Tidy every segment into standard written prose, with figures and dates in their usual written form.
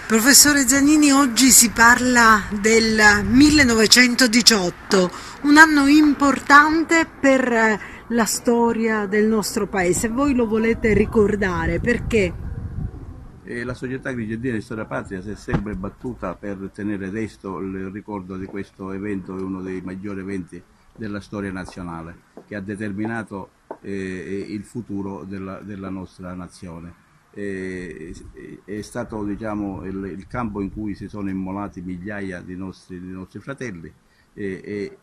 Professore Giannini, oggi si parla del 1918, un anno importante per la storia del nostro paese. Voi lo volete ricordare perché? La società Agrigentina di Storia Patria si è sempre battuta per tenere resto il ricordo di questo evento, è uno dei maggiori eventi della storia nazionale, che ha determinato il futuro della nostra nazione. È stato, diciamo, il campo in cui si sono immolati migliaia di nostri fratelli, in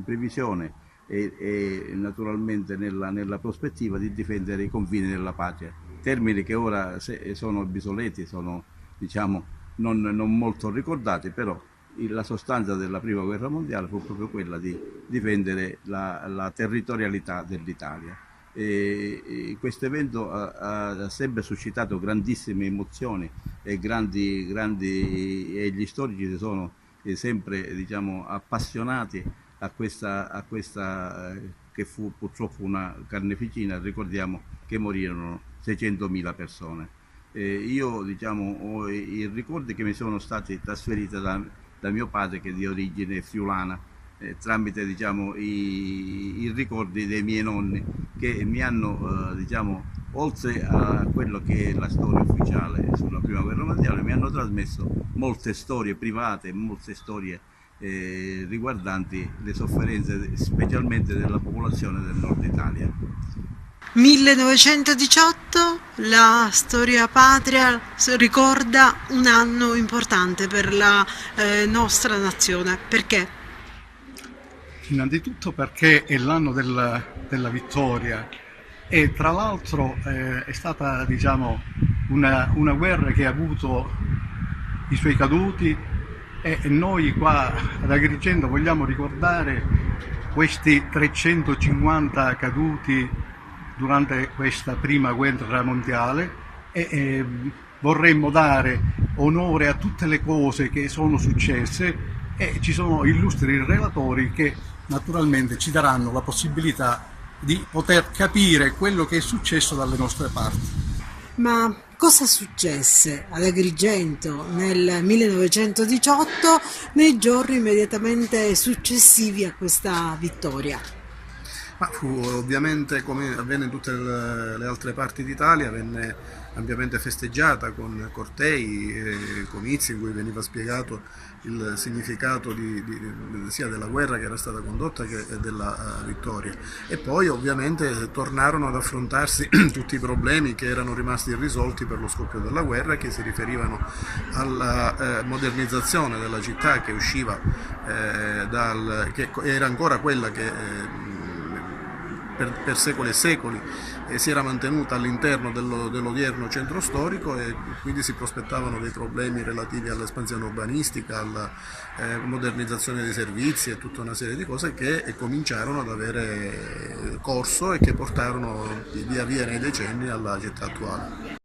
previsione e naturalmente nella prospettiva di difendere i confini della patria. Termini che ora sono obsoleti, sono, diciamo, non molto ricordati, però la sostanza della prima guerra mondiale fu proprio quella di difendere la territorialità dell'Italia. Questo evento ha sempre suscitato grandissime emozioni e e gli storici si sono sempre, diciamo, appassionati che fu purtroppo una carneficina. Ricordiamo che morirono 600.000 persone. Io, diciamo, ho i ricordi che mi sono stati trasferiti da mio padre, che è di origine friulana, tramite, diciamo, i ricordi dei miei nonni, che mi hanno, diciamo, oltre a quello che è la storia ufficiale sulla prima guerra mondiale, mi hanno trasmesso molte storie private, molte storie riguardanti le sofferenze specialmente della popolazione del nord Italia. 1918, la storia patria ricorda un anno importante per la nostra nazione. Perché? Innanzitutto perché è l'anno della vittoria e tra l'altro è stata, diciamo, una guerra che ha avuto i suoi caduti e noi qua ad Agrigento vogliamo ricordare questi 350 caduti durante questa prima guerra mondiale e vorremmo dare onore a tutte le cose che sono successe e ci sono illustri relatori che naturalmente ci daranno la possibilità di poter capire quello che è successo dalle nostre parti. Ma cosa successe ad Agrigento nel 1918, nei giorni immediatamente successivi a questa vittoria? Ma fu ovviamente, come avvenne in tutte le altre parti d'Italia, venne ampiamente festeggiata con cortei e comizi in cui veniva spiegato il significato sia della guerra che era stata condotta che della vittoria. E poi ovviamente tornarono ad affrontarsi tutti i problemi che erano rimasti irrisolti per lo scoppio della guerra e che si riferivano alla modernizzazione della città che usciva che era ancora quella che per secoli e secoli si era mantenuta all'interno dell'odierno centro storico e quindi si prospettavano dei problemi relativi all'espansione urbanistica, alla modernizzazione dei servizi e tutta una serie di cose che cominciarono ad avere corso e che portarono via via nei decenni alla città attuale.